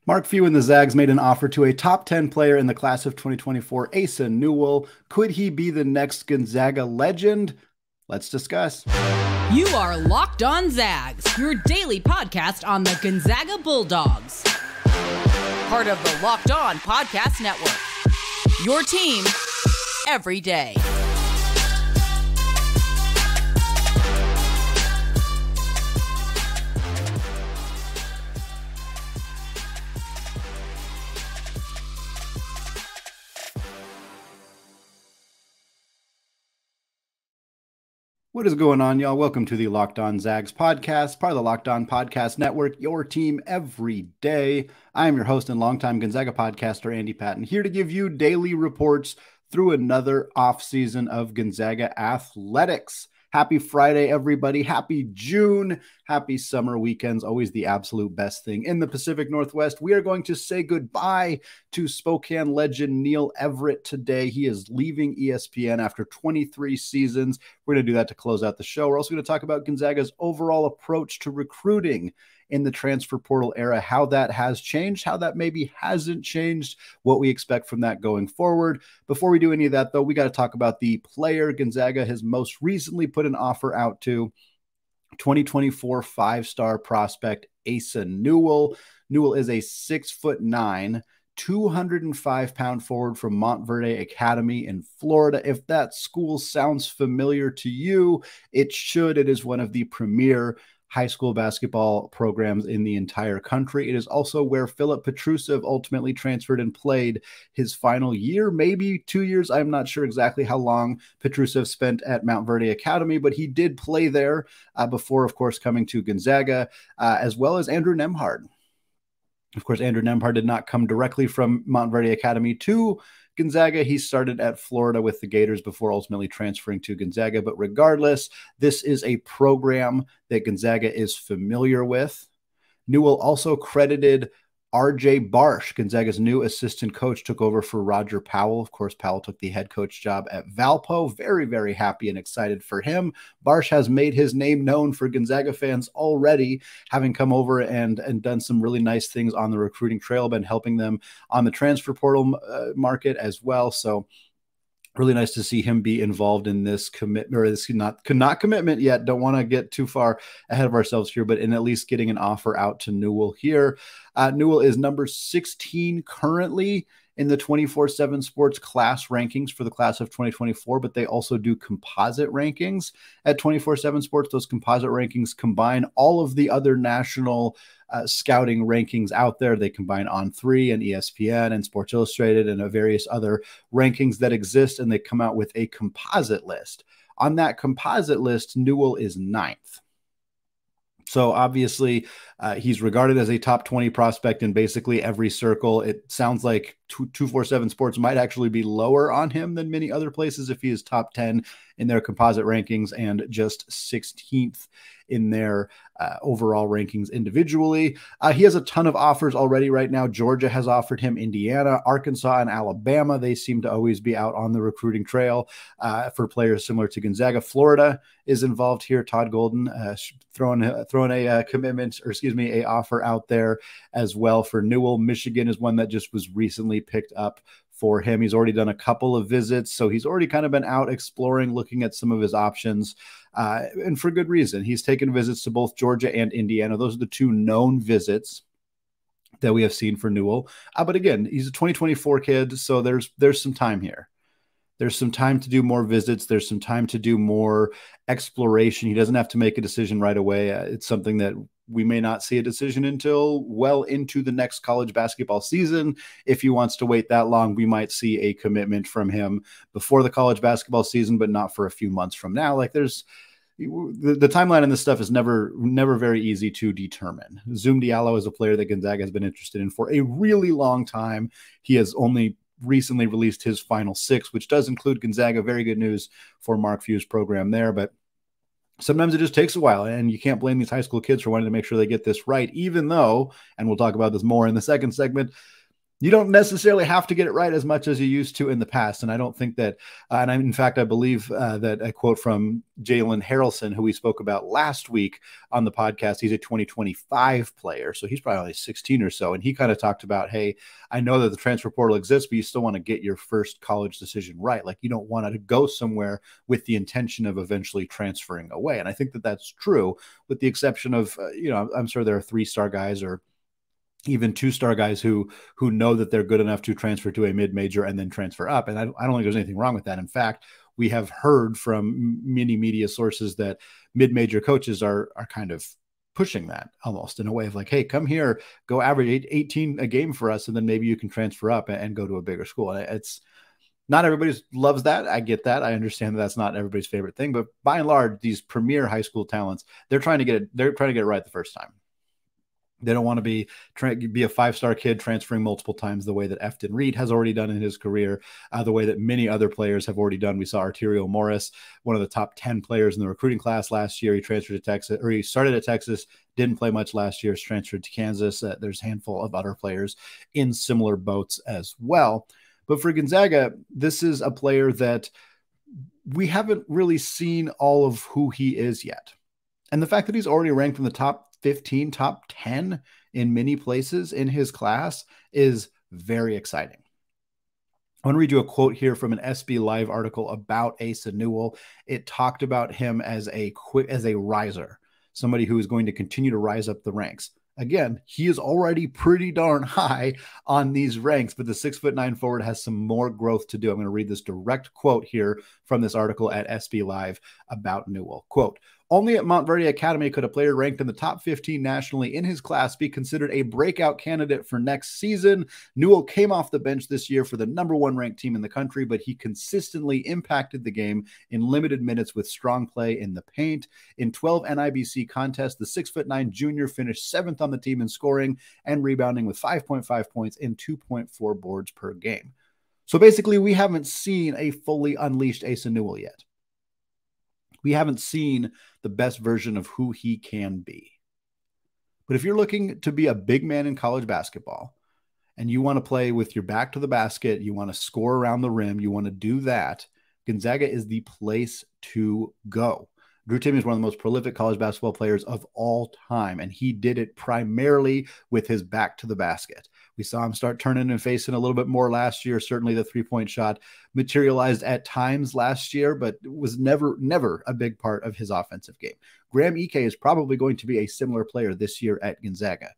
Mark Few and the Zags made an offer to a top 10 player in the class of 2024, Asa Newell. Could he be the next Gonzaga legend? Let's discuss. You are Locked On Zags, your daily podcast on the Gonzaga Bulldogs. Part of the Locked On Podcast Network. Your team every day. What is going on, y'all? Welcome to the Locked On Zags podcast, part of the Locked On Podcast Network, your team every day. I am your host and longtime Gonzaga podcaster, Andy Patton, here to give you daily reports through another offseason of Gonzaga athletics. Happy Friday, everybody. Happy June. Happy summer weekends. Always the absolute best thing in the Pacific Northwest. We are going to say goodbye to Spokane legend Neil Everett today. He is leaving ESPN after 23 seasons. We're going to do that to close out the show. We're also going to talk about Gonzaga's overall approach to recruiting in the transfer portal era, how that has changed, how that maybe hasn't changed, what we expect from that going forward. Before we do any of that, though, we got to talk about the player Gonzaga has most recently put an offer out to, 2024 five-star prospect Asa Newell. Newell is a 6'9", 205-pound forward from Montverde Academy in Florida. If that school sounds familiar to you, it should. It is one of the premier high school basketball programs in the entire country. It is also where Filip Petrusev ultimately transferred and played his final year, maybe 2 years. I'm not sure exactly how long Petrusev spent at Montverde Academy, but he did play there before, of course, coming to Gonzaga, as well as Andrew Nembhard. Of course, Andrew Nembhard did not come directly from Montverde Academy to Gonzaga. He started at Florida with the Gators before ultimately transferring to Gonzaga. But regardless, this is a program that Gonzaga is familiar with. Newell also credited RJay Barsh, Gonzaga's new assistant coach, took over for Roger Powell. Of course, Powell took the head coach job at Valpo. Very, very happy and excited for him. Barsh has made his name known for Gonzaga fans already, having come over and done some really nice things on the recruiting trail, been helping them on the transfer portal market as well. So really nice to see him be involved in this commitment, or this not commitment yet. Don't want to get too far ahead of ourselves here, but in at least getting an offer out to Newell here. Newell is number 16 currently in the 24/7 Sports class rankings for the class of 2024, but they also do composite rankings at 24/7 Sports. Those composite rankings combine all of the other national scouting rankings out there. They combine On3 and ESPN and Sports Illustrated and various other rankings that exist, and they come out with a composite list. On that composite list, Newell is 9th. So obviously, he's regarded as a top 20 prospect in basically every circle. It sounds like 247 Sports might actually be lower on him than many other places if he is top 10 in their composite rankings and just 16th in their overall rankings individually. He has a ton of offers already right now. Georgia has offered him, Indiana, Arkansas, and Alabama. They seem to always be out on the recruiting trail for players similar to Gonzaga. Florida is involved here. Todd Golden throwing a commitment, or excuse me, a offer out there as well for Newell. Michigan is one that just was recently picked up for him. He's already done a couple of visits, so he's already kind of been out exploring, looking at some of his options, and for good reason. He's taken visits to both Georgia and Indiana. Those are the two known visits that we have seen for Newell. But again, he's a 2024 kid, so there's some time here. There's some time to do more visits. There's some time to do more exploration. He doesn't have to make a decision right away. It's something that we may not see a decision until well into the next college basketball season. If he wants to wait that long, we might see a commitment from him before the college basketball season, but not for a few months from now. Like the timeline on this stuff is never very easy to determine. Zoom Diallo is a player that Gonzaga has been interested in for a really long time. He has only recently released his final 6, which does include Gonzaga. Very good news for Mark Few's program there, but sometimes it just takes a while, and you can't blame these high school kids for wanting to make sure they get this right, even though, and we'll talk about this more in the second segment, You don't necessarily have to get it right as much as you used to in the past. And I don't think that, in fact, I believe that a quote from Jalen Harrelson, who we spoke about last week on the podcast, he's a 2025 player. So he's probably only 16 or so. And he kind of talked about, hey, I know that the transfer portal exists, but you still want to get your first college decision right. Like you don't want to go somewhere with the intention of eventually transferring away. And I think that that's true, with the exception of, I'm sure there are 3-star guys or even 2-star guys who know that they're good enough to transfer to a mid-major and then transfer up. And I don't think there's anything wrong with that. In fact, we have heard from many media sources that mid-major coaches are kind of pushing that almost in a way of like, hey, come here, go average 18 a game for us, and then maybe you can transfer up and go to a bigger school. And it's not everybody loves that. I get that. I understand that that's not everybody's favorite thing, but by and large, these premier high school talents, they're trying to get it right the first time. They don't want to be a 5-star kid transferring multiple times the way that Efton Reed has already done in his career, the way that many other players have already done. We saw Arterio Morris, one of the top 10 players in the recruiting class last year. He transferred to Texas, or he started at Texas, didn't play much last year, transferred to Kansas. There's a handful of other players in similar boats as well. But for Gonzaga, this is a player that we haven't really seen all of who he is yet. And the fact that he's already ranked in the top 15, top 10 in many places in his class is very exciting. I want to read you a quote here from an SB Live article about Asa Newell. It talked about him as a riser, somebody who is going to continue to rise up the ranks. Again, he is already pretty darn high on these ranks, but the 6'9" forward has some more growth to do. I'm going to read this direct quote here from this article at SB Live about Newell. Quote, "Only at Montverde Academy could a player ranked in the top 15 nationally in his class be considered a breakout candidate for next season. Newell came off the bench this year for the #1 ranked team in the country, but he consistently impacted the game in limited minutes with strong play in the paint. In 12 NIBC contests, the 6'9" junior finished 7th on the team in scoring and rebounding with 5.5 points and 2.4 boards per game." So basically, we haven't seen a fully unleashed Asa Newell yet. We haven't seen the best version of who he can be. But if you're looking to be a big man in college basketball and you want to play with your back to the basket, you want to score around the rim, you want to do that, Gonzaga is the place to go. Drew Timme is one of the most prolific college basketball players of all time, and he did it primarily with his back to the basket. We saw him start turning and facing a little bit more last year. Certainly the three-point shot materialized at times last year, but it was never a big part of his offensive game. Graham Ike is probably going to be a similar player this year at Gonzaga.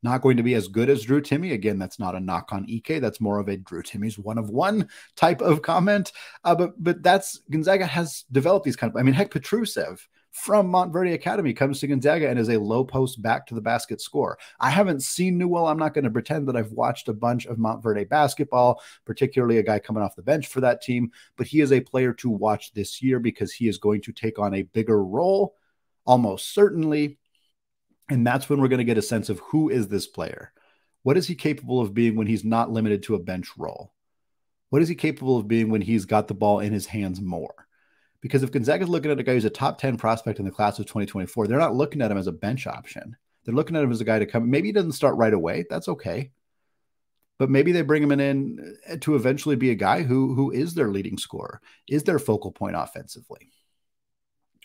Not going to be as good as Drew Timme. Again, that's not a knock on Ike. That's more of a Drew Timme's one-of-one type of comment. But that's Gonzaga has developed these kind of, heck, Petrusev from Montverde Academy comes to Gonzaga and is a low post back to the basket scorer. I haven't seen Newell. I'm not going to pretend that I've watched a bunch of Montverde basketball, particularly a guy coming off the bench for that team, but he is a player to watch this year because he is going to take on a bigger role, almost certainly. And that's when we're going to get a sense of who is this player? What is he capable of being when he's not limited to a bench role? What is he capable of being when he's got the ball in his hands more? Because if Gonzaga's looking at a guy who's a top 10 prospect in the class of 2024, they're not looking at him as a bench option. They're looking at him as a guy to come. Maybe he doesn't start right away. That's okay. But maybe they bring him in to eventually be a guy who is their leading scorer, is their focal point offensively.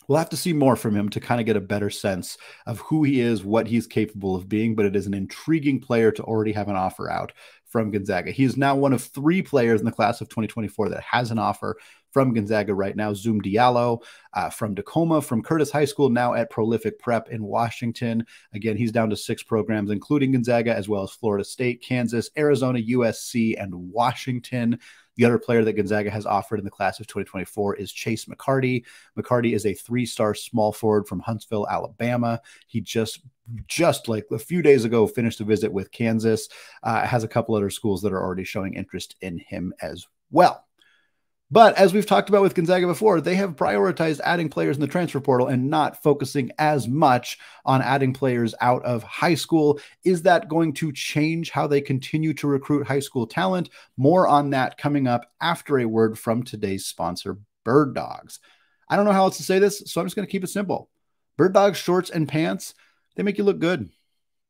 We'll have to see more from him to kind of get a better sense of who he is, what he's capable of being, but it is an intriguing player to already have an offer out from Gonzaga. He is now one of 3 players in the class of 2024 that has an offer from Gonzaga right now. Zoom Diallo from Tacoma, from Curtis High School, now at Prolific Prep in Washington. Again, he's down to 6 programs, including Gonzaga, as well as Florida State, Kansas, Arizona, USC, and Washington. The other player that Gonzaga has offered in the class of 2024 is Chase McCarty. McCarty is a 3-star small forward from Huntsville, Alabama. He just like a few days ago finished a visit with Kansas. Has a couple other schools that are already showing interest in him as well. But as we've talked about with Gonzaga before, they have prioritized adding players in the transfer portal and not focusing as much on adding players out of high school. Is that going to change how they continue to recruit high school talent? More on that coming up after a word from today's sponsor, Bird Dogs. I don't know how else to say this, so I'm just going to keep it simple. Bird Dogs shorts and pants, they make you look good.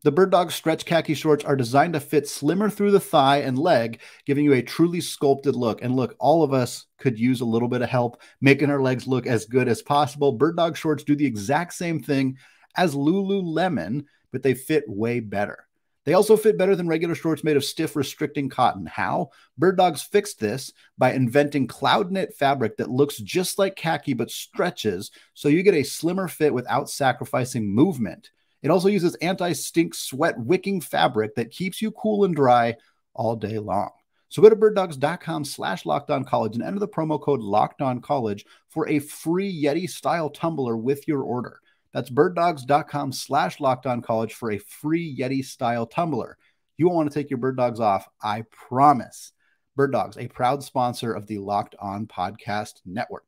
The Bird Dogs stretch khaki shorts are designed to fit slimmer through the thigh and leg, giving you a truly sculpted look. And look, all of us could use a little bit of help making our legs look as good as possible. Bird Dog shorts do the exact same thing as Lululemon, but they fit way better. They also fit better than regular shorts made of stiff, restricting cotton. How? Bird Dogs fixed this by inventing cloud knit fabric that looks just like khaki but stretches, so you get a slimmer fit without sacrificing movement. It also uses anti-stink sweat wicking fabric that keeps you cool and dry all day long. So go to birddogs.com/lockedoncollege and enter the promo code LockedOnCollege for a free Yeti-style tumbler with your order. That's birddogs.com/lockedoncollege for a free Yeti-style tumbler. You won't want to take your Bird Dogs off, I promise. Bird Dogs, a proud sponsor of the Locked On Podcast Network.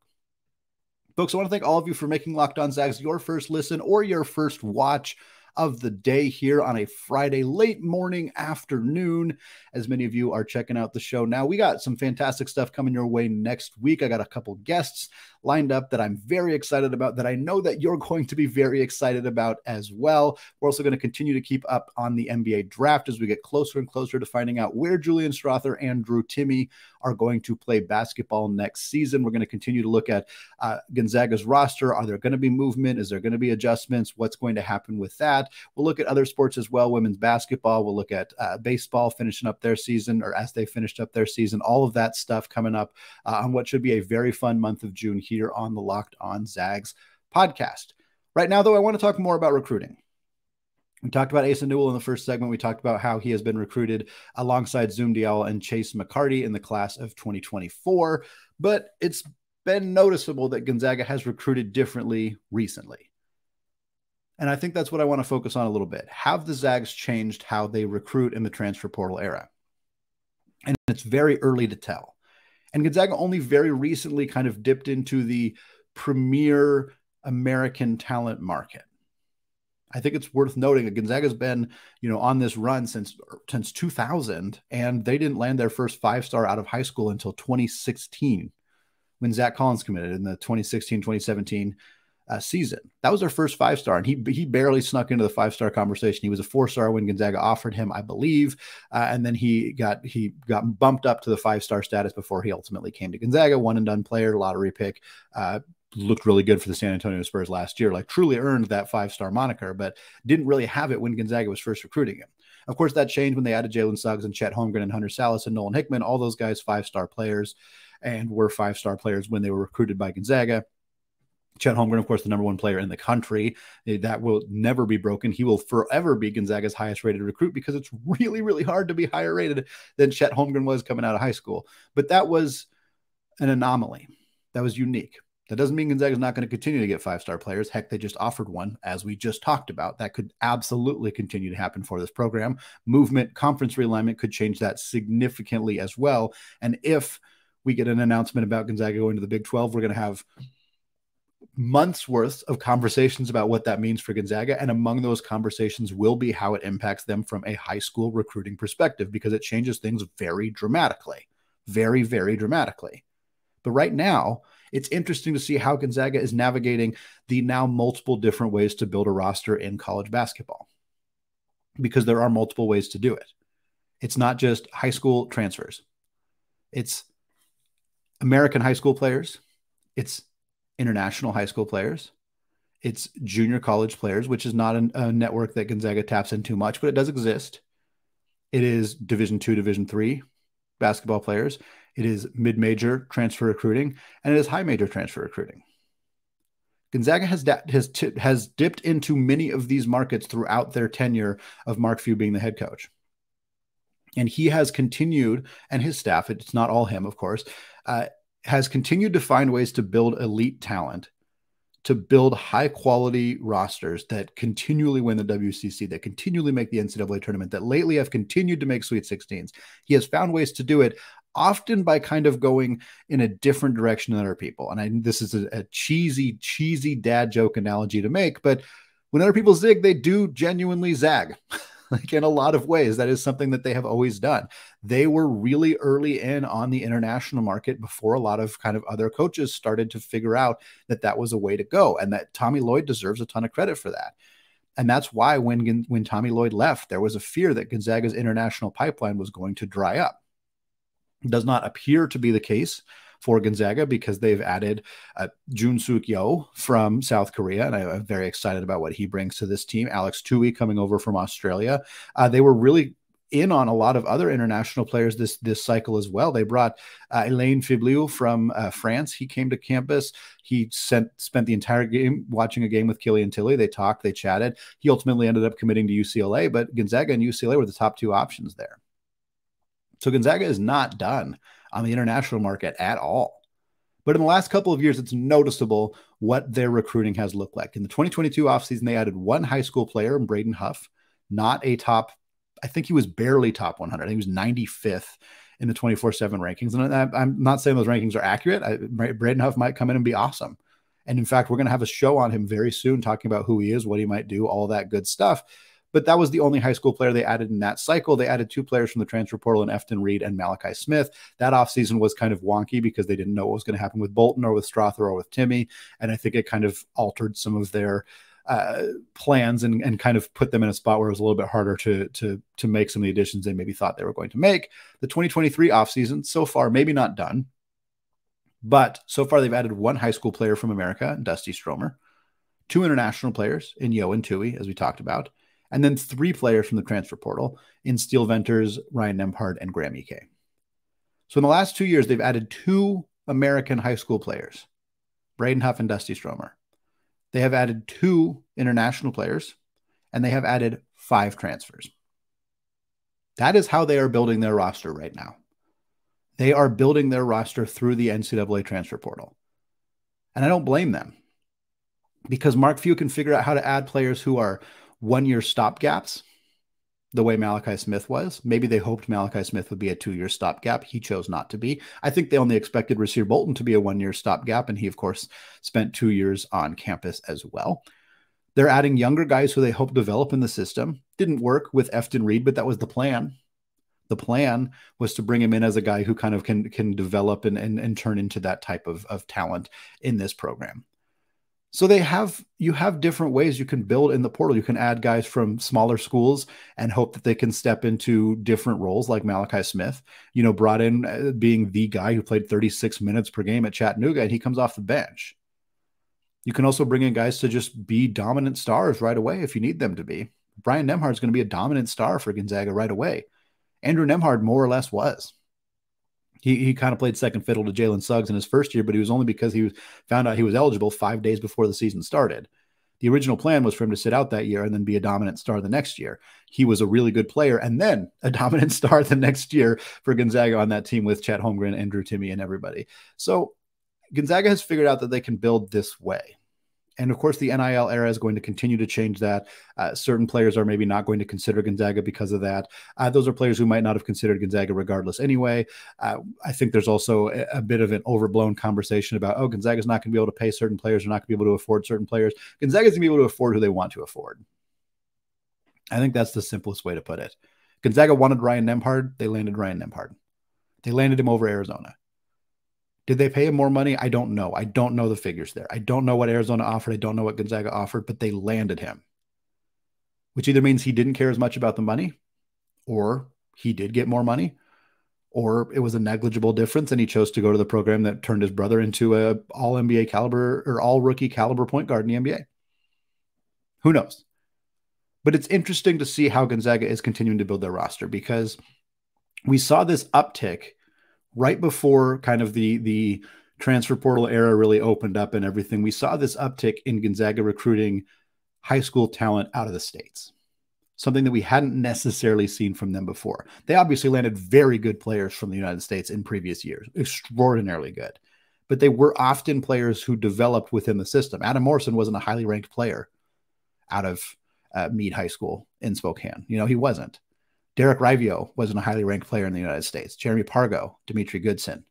Folks, I want to thank all of you for making Locked On Zags your first listen or your first watch of the day here on a Friday late morning afternoon, as many of you are checking out the show now. We got some fantastic stuff coming your way next week. I got a couple guests lined up that I'm very excited about, that I know that you're going to be very excited about as well. We're also going to continue to keep up on the NBA draft as we get closer and closer to finding out where Julian Strother and Drew Timme are going to play basketball next season. We're going to continue to look at Gonzaga's roster. Are there going to be movement? Is there going to be adjustments? What's going to happen with that? We'll look at other sports as well, women's basketball. We'll look at baseball finishing up their season, or as they finished up their season. All of that stuff coming up on what should be a very fun month of June here on the Locked On Zags podcast. Right now, though, I want to talk more about recruiting. We talked about Asa Newell in the first segment. We talked about how he has been recruited alongside Zoom Diallo and Chase McCarty in the class of 2024, but it's been noticeable that Gonzaga has recruited differently recently. And I think that's what I want to focus on a little bit. Have the Zags changed how they recruit in the transfer portal era? And it's very early to tell. And Gonzaga only very recently kind of dipped into the premier American talent market. I think it's worth noting that Gonzaga's been, on this run since 2000, and they didn't land their first five-star out of high school until 2016, when Zach Collins committed in the 2016-2017 season. That was their first five-star, and he barely snuck into the five-star conversation. He was a four-star when Gonzaga offered him, I believe, and then he got bumped up to the five-star status before he ultimately came to Gonzaga. One and done player, lottery pick, looked really good for the San Antonio Spurs last year, like truly earned that five-star moniker, but didn't really have it when Gonzaga was first recruiting him. Of course, that changed when they added Jalen Suggs and Chet Holmgren and Hunter Salas and Nolan Hickman, all those guys five-star players, and were five-star players when they were recruited by Gonzaga. Chet Holmgren, of course, the number one player in the country. That will never be broken. He will forever be Gonzaga's highest rated recruit because it's really, really hard to be higher rated than Chet Holmgren was coming out of high school. But that was an anomaly. That was unique. That doesn't mean Gonzaga's not going to continue to get five-star players. Heck, they just offered one, as we just talked about. That could absolutely continue to happen for this program. Movement, conference realignment could change that significantly as well. And if we get an announcement about Gonzaga going to the Big 12, we're going to have months worth of conversations about what that means for Gonzaga. And among those conversations will be how it impacts them from a high school recruiting perspective, because it changes things very dramatically, very, very dramatically. But right now, it's interesting to see how Gonzaga is navigating the now multiple different ways to build a roster in college basketball, because there are multiple ways to do it. It's not just high school transfers. It's American high school players. It's international high school players. It's junior college players, which is not a network that Gonzaga taps into much, but it does exist. It is Division II, Division III basketball players. It is mid-major transfer recruiting, and it is high-major transfer recruiting. Gonzaga has dipped into many of these markets throughout their tenure of Mark Few being the head coach. And he has continued, and his staff, it's not all him, of course, has continued to find ways to build elite talent, to build high-quality rosters that continually win the WCC, that continually make the NCAA tournament, that lately have continued to make Sweet 16s. He has found ways to do it, often by kind of going in a different direction than other people. And this is a cheesy dad joke analogy to make, but when other people zig, they do genuinely zag. Like in a lot of ways, that is something that they have always done. They were really early in on the international market before a lot of kind of other coaches started to figure out that that was a way to go, and that Tommy Lloyd deserves a ton of credit for that. And that's why when Tommy Lloyd left, there was a fear that Gonzaga's international pipeline was going to dry up. It does not appear to be the case for Gonzaga because they've added Jun Suk Yo from South Korea, and I'm very excited about what he brings to this team. Alex Tui coming over from Australia. They were really in on a lot of other international players this cycle as well. They brought Elaine Fibliou from France. He came to campus. He spent the entire game watching a game with Killian Tilly. They talked, they chatted. He ultimately ended up committing to UCLA, but Gonzaga and UCLA were the top two options there. So Gonzaga is not done on the international market at all. But in the last couple of years, it's noticeable what their recruiting has looked like. In the 2022 offseason, they added one high school player, Braden Huff, not a top, I think he was barely top 100. I think he was 95th in the 24/7 rankings. And I'm not saying those rankings are accurate. Braden Huff might come in and be awesome. And in fact, we're going to have a show on him very soon talking about who he is, what he might do, all that good stuff. But that was the only high school player they added in that cycle. They added two players from the transfer portal in Efton Reed and Malachi Smith. That offseason was kind of wonky because they didn't know what was going to happen with Bolton or with Strother or with Timmy. And I think it kind of altered some of their plans and kind of put them in a spot where it was a little bit harder to make some of the additions they maybe thought they were going to make. The 2023 offseason, so far, maybe not done, but so far they've added one high school player from America, Dusty Stromer, two international players in Yo and Tui, as we talked about, and then three players from the transfer portal in Steele Venters, Ryan Nembhard, and Graham Ike. So in the last 2 years, they've added two American high school players, Braden Huff and Dusty Stromer. They have added two international players, and they have added 5 transfers. That is how they are building their roster right now. They are building their roster through the NCAA transfer portal. And I don't blame them because Mark Few can figure out how to add players who are one-year stopgaps, the way Malachi Smith was. Maybe they hoped Malachi Smith would be a 2-year stopgap. He chose not to be. I think they only expected Rasir Bolton to be a 1-year stopgap, and he, of course, spent 2 years on campus as well. They're adding younger guys who they hope develop in the system. Didn't work with Efton Reed, but that was the plan. The plan was to bring him in as a guy who kind of can develop and turn into that type of talent in this program. So you have different ways you can build in the portal. You can add guys from smaller schools and hope that they can step into different roles like Malachi Smith, brought in being the guy who played 36 minutes per game at Chattanooga, and he comes off the bench. You can also bring in guys to just be dominant stars right away if you need them to be. Brian Nembhard is going to be a dominant star for Gonzaga right away. Andrew Nembhard more or less was. He kind of played second fiddle to Jalen Suggs in his first year, but it was only because he found out he was eligible 5 days before the season started. The original plan was for him to sit out that year and then be a dominant star the next year. He was a really good player and then a dominant star the next year for Gonzaga on that team with Chet Holmgren, Andrew Timme, and everybody. So Gonzaga has figured out that they can build this way. And of course, the NIL era is going to continue to change that. Certain players are maybe not going to consider Gonzaga because of that. Those are players who might not have considered Gonzaga regardless anyway. I think there's also a bit of an overblown conversation about, Gonzaga's not going to be able to pay certain players. They're not going to be able to afford certain players. Gonzaga's going to be able to afford who they want to afford. I think that's the simplest way to put it. Gonzaga wanted Ryan Nembhard. They landed Ryan Nembhard. They landed him over Arizona. Did they pay him more money? I don't know. I don't know the figures there. I don't know what Arizona offered. I don't know what Gonzaga offered, but they landed him, which either means he didn't care as much about the money, or he did get more money, or it was a negligible difference and he chose to go to the program that turned his brother into a all-NBA caliber or all-rookie caliber point guard in the NBA. Who knows? But it's interesting to see how Gonzaga is continuing to build their roster because we saw this uptick right before kind of the transfer portal era really opened up and everything. We saw this uptick in Gonzaga recruiting high school talent out of the States, something that we hadn't necessarily seen from them before. They obviously landed very good players from the United States in previous years, extraordinarily good, but they were often players who developed within the system. Adam Morrison wasn't a highly ranked player out of Meade High School in Spokane. He wasn't. Derek Rivio wasn't a highly ranked player in the United States. Jeremy Pargo, Dimitri Goodson,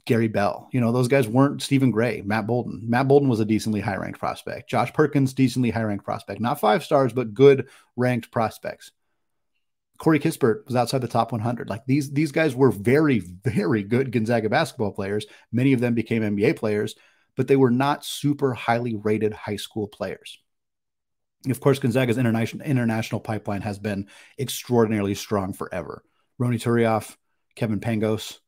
Gary Bell. Those guys weren't Stephen Gray, Matt Bolden. Matt Bolden was a decently high-ranked prospect. Josh Perkins, decently high-ranked prospect. Not 5 stars, but good ranked prospects. Corey Kispert was outside the top 100. Like these guys were very, very good Gonzaga basketball players. Many of them became NBA players, but they were not super highly rated high school players. Of course, Gonzaga's international pipeline has been extraordinarily strong forever. Roni Turioff, Kevin Pangos,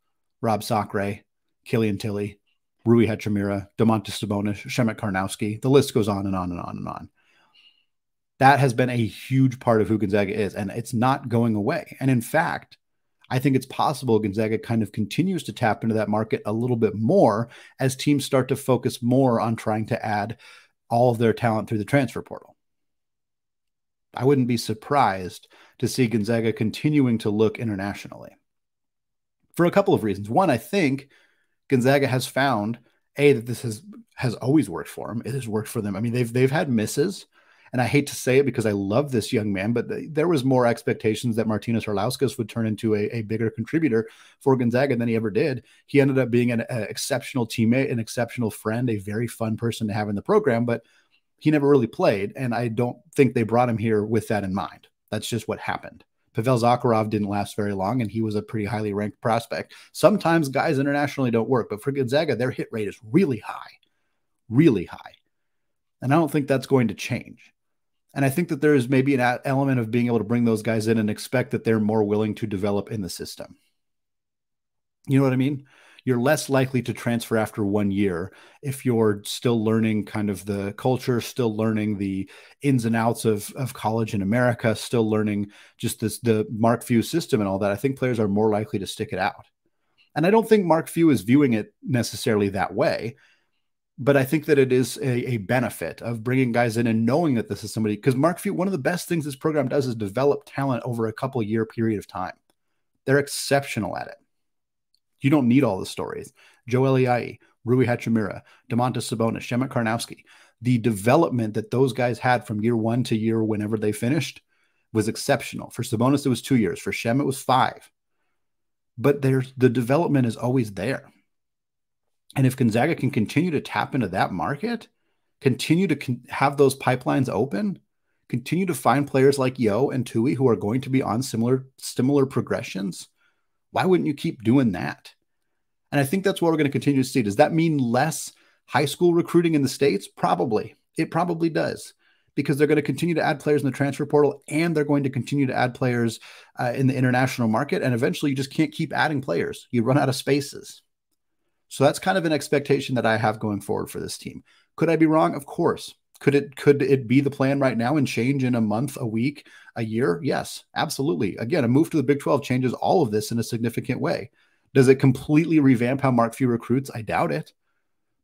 Rob Sacre, Killian Tilly, Rui Hachimura, Domantas Sabonis, Shemet Karnowski. The list goes on and on and on and on. That has been a huge part of who Gonzaga is, and it's not going away. And in fact, I think it's possible Gonzaga kind of continues to tap into that market a little bit more as teams start to focus more on trying to add all of their talent through the transfer portal. I wouldn't be surprised to see Gonzaga continuing to look internationally for a couple of reasons. One, I think Gonzaga has found that this has always worked for them. It has worked for them. I mean, they've had misses, and I hate to say it because I love this young man, but there was more expectations that Martynas Harlauskas would turn into a bigger contributor for Gonzaga than he ever did. He ended up being an exceptional teammate, an exceptional friend, a very fun person to have in the program, but he never really played, and I don't think they brought him here with that in mind. That's just what happened. Pavel Zakharov didn't last very long, and he was a pretty highly ranked prospect. Sometimes guys internationally don't work, but for Gonzaga, their hit rate is really high, really high. And I don't think that's going to change. And I think that there is maybe an element of being able to bring those guys in and expect that they're more willing to develop in the system. You know what I mean? You're less likely to transfer after 1 year if you're still learning kind of the culture, still learning the ins and outs of college in America, still learning just the Mark Few system and all that. I think players are more likely to stick it out. And I don't think Mark Few is viewing it necessarily that way, but I think that it is a benefit of bringing guys in and knowing that this is somebody, because Mark Few, one of the best things this program does is develop talent over a couple of year period of time. They're exceptional at it. You don't need all the stories. Joel Iai, Rui Hachimura, Domantas Sabonis, Shemet Karnowski. The development that those guys had from year one to year whenever they finished was exceptional. For Sabonis, it was 2 years. For Shemet, it was 5. But the development is always there. And if Gonzaga can continue to tap into that market, continue to have those pipelines open, continue to find players like Yo and Tui who are going to be on similar progressions, why wouldn't you keep doing that? And I think that's what we're going to continue to see. Does that mean less high school recruiting in the States? Probably. It probably does, because they're going to continue to add players in the transfer portal, and they're going to continue to add players in the international market. And eventually you just can't keep adding players. You run out of spaces. So that's kind of an expectation that I have going forward for this team. Could I be wrong? Of course. Could it be the plan right now and change in a month, a week, a year? Yes, absolutely. Again, a move to the Big 12 changes all of this in a significant way. Does it completely revamp how Mark Few recruits? I doubt it.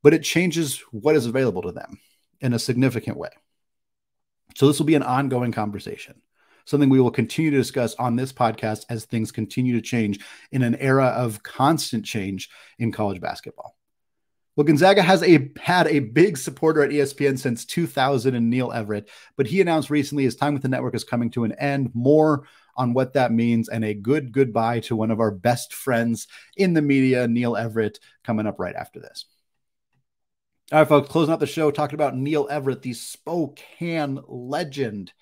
But it changes what is available to them in a significant way. So this will be an ongoing conversation, something we will continue to discuss on this podcast as things continue to change in an era of constant change in college basketball. Well, Gonzaga has had a big supporter at ESPN since 2000 in Neil Everett, but he announced recently his time with the network is coming to an end. More on what that means and a goodbye to one of our best friends in the media, Neil Everett, coming up right after this. All right, folks, closing out the show, talking about Neil Everett, the Spokane legend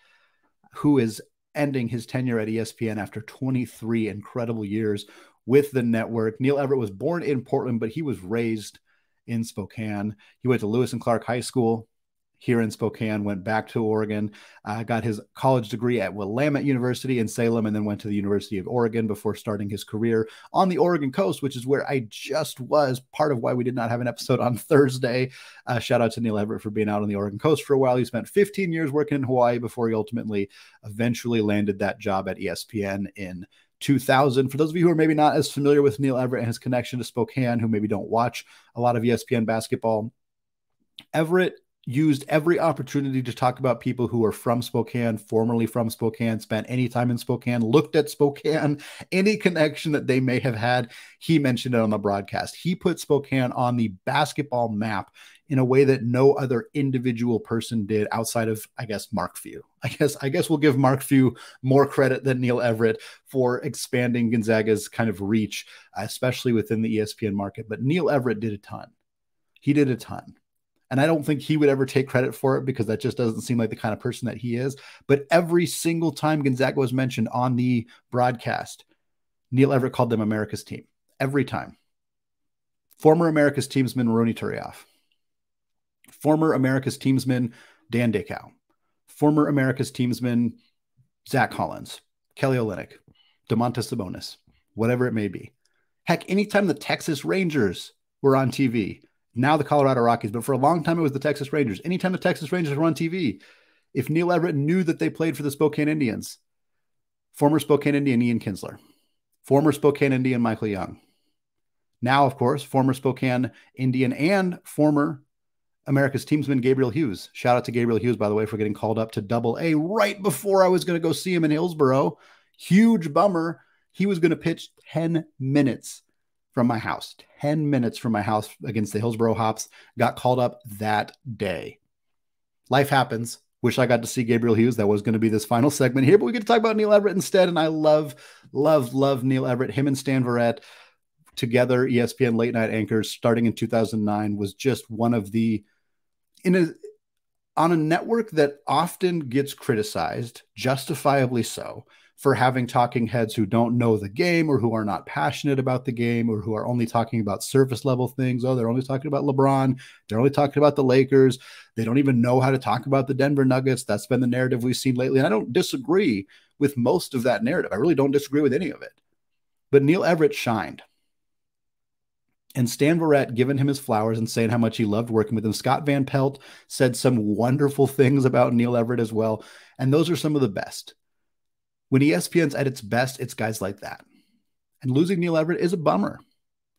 who is ending his tenure at ESPN after 23 incredible years with the network. Neil Everett was born in Portland, but he was raised in Spokane. He went to Lewis and Clark High School here in Spokane, went back to Oregon, got his college degree at Willamette University in Salem, and then went to the University of Oregon before starting his career on the Oregon coast, which is where I just was, part of why we did not have an episode on Thursday. Shout out to Neil Everett for being out on the Oregon coast for a while. He spent 15 years working in Hawaii before he eventually landed that job at ESPN in 2000. For those of you who are maybe not as familiar with Neil Everett and his connection to Spokane, who maybe don't watch a lot of ESPN basketball, Everett used every opportunity to talk about people who are from Spokane, formerly from Spokane, spent any time in Spokane, looked at Spokane, any connection that they may have had. He mentioned it on the broadcast. He put Spokane on the basketball map in a way that no other individual person did outside of, I guess, Mark Few. I guess we'll give Mark Few more credit than Neil Everett for expanding Gonzaga's kind of reach, especially within the ESPN market. But Neil Everett did a ton. He did a ton. And I don't think he would ever take credit for it because that just doesn't seem like the kind of person that he is. But every single time Gonzaga was mentioned on the broadcast, Neil Everett called them America's team. Every time. Former America's teamsman Roni Turioff. Former America's teamsman Dan Dickau. former America's teamsman Zach Collins, Kelly Olynyk, Domantas Sabonis, whatever it may be. Heck, anytime the Texas Rangers were on TV, now the Colorado Rockies, but for a long time it was the Texas Rangers. Anytime the Texas Rangers were on TV, if Neil Everett knew that they played for the Spokane Indians, former Spokane Indian Ian Kinsler, former Spokane Indian Michael Young, now, of course, former Spokane Indian and former America's teamsman Gabriel Hughes. Shout out to Gabriel Hughes, by the way, for getting called up to Double-A right before I was going to go see him in Hillsboro. Huge bummer. He was going to pitch 10 minutes from my house. 10 minutes from my house against the Hillsboro Hops. Got called up that day. Life happens. Wish I got to see Gabriel Hughes. That was going to be this final segment here, but we get to talk about Neil Everett instead. And I love Neil Everett. Him and Stan Verrett together, ESPN late night anchors starting in 2009, was just one of the, on a network that often gets criticized, justifiably so, for having talking heads who don't know the game or who are not passionate about the game or who are only talking about surface level things. Oh, they're only talking about LeBron. They're only talking about the Lakers. They don't even know how to talk about the Denver Nuggets. That's been the narrative we've seen lately. And I don't disagree with most of that narrative. I really don't disagree with any of it. But Neil Everett shined. And Stan Verrett giving him his flowers and saying how much he loved working with him. Scott Van Pelt said some wonderful things about Neil Everett as well. And those are some of the best. When ESPN's at its best, it's guys like that. And losing Neil Everett is a bummer.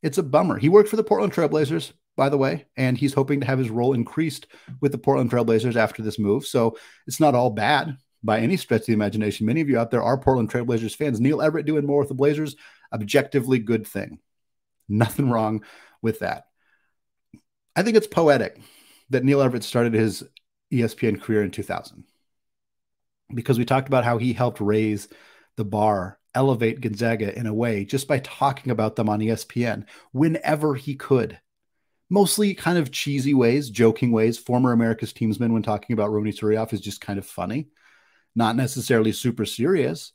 It's a bummer. He worked for the Portland Trail Blazers, by the way, and he's hoping to have his role increased with the Portland Trail Blazers after this move. So it's not all bad by any stretch of the imagination. Many of you out there are Portland Trail Blazers fans. Neil Everett doing more with the Blazers, objectively good thing. Nothing wrong with that. I think it's poetic that Neil Everett started his ESPN career in 2000 because we talked about how he helped raise the bar, elevate Gonzaga in a way just by talking about them on ESPN whenever he could. Mostly kind of cheesy ways, joking ways. Former America's teamsman when talking about Rony Turiaf is just kind of funny, not necessarily super serious.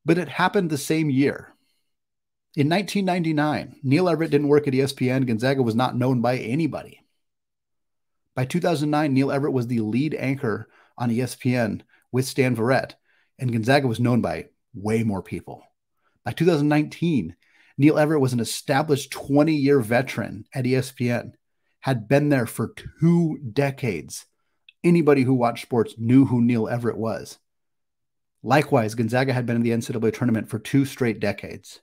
But it happened the same year. In 1999, Neil Everett didn't work at ESPN. Gonzaga was not known by anybody. By 2009, Neil Everett was the lead anchor on ESPN with Stan Verrett, and Gonzaga was known by way more people. By 2019, Neil Everett was an established 20-year veteran at ESPN, had been there for 2 decades. Anybody who watched sports knew who Neil Everett was. Likewise, Gonzaga had been in the NCAA tournament for 2 straight decades.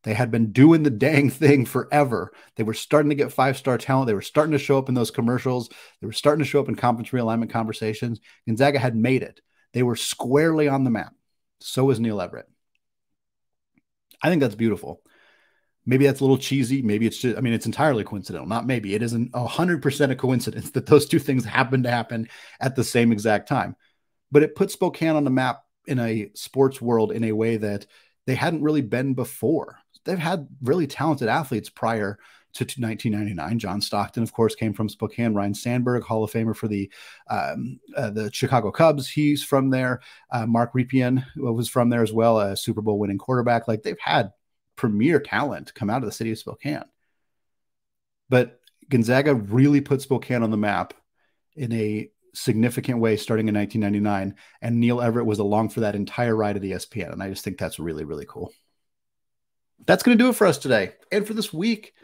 They had been doing the dang thing forever. They were starting to get 5-star talent. They were starting to show up in those commercials. They were starting to show up in conference realignment conversations. Gonzaga had made it. They were squarely on the map. So was Neil Everett. I think that's beautiful. Maybe that's a little cheesy. Maybe it's just, it's entirely coincidental. Not maybe. It isn't 100% a coincidence that those 2 things happen to happen at the same exact time. But it put Spokane on the map in a sports world in a way that they hadn't really been before. They've had really talented athletes prior to 1999. John Stockton, of course, came from Spokane. Ryan Sandberg, Hall of Famer for the Chicago Cubs. He's from there. Mark Ripien was from there as well, a Super Bowl winning quarterback. Like, they've had premier talent come out of the city of Spokane. But Gonzaga really put Spokane on the map in a significant way starting in 1999. And Neil Everett was along for that entire ride at ESPN. And I just think that's really, really cool. That's going to do it for us today and for this week.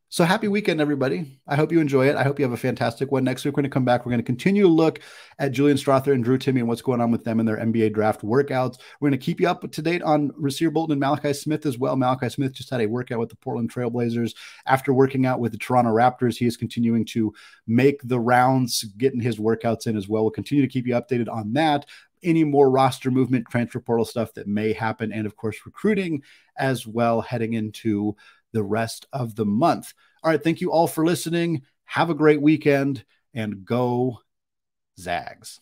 So happy weekend, everybody. I hope you enjoy it. I hope you have a fantastic one. Next week, we're going to come back. We're going to continue to look at Julian Strother and Drew Timme and what's going on with them in their NBA draft workouts. We're going to keep you up to date on Rasir Bolton and Malachi Smith as well. Malachi Smith just had a workout with the Portland Trail Blazers. After working out with the Toronto Raptors, he is continuing to make the rounds, getting his workouts in as well. We'll continue to keep you updated on that. Any more roster movement, transfer portal stuff that may happen, and of course, recruiting as well heading into the rest of the month. All right. Thank you all for listening. Have a great weekend and go Zags.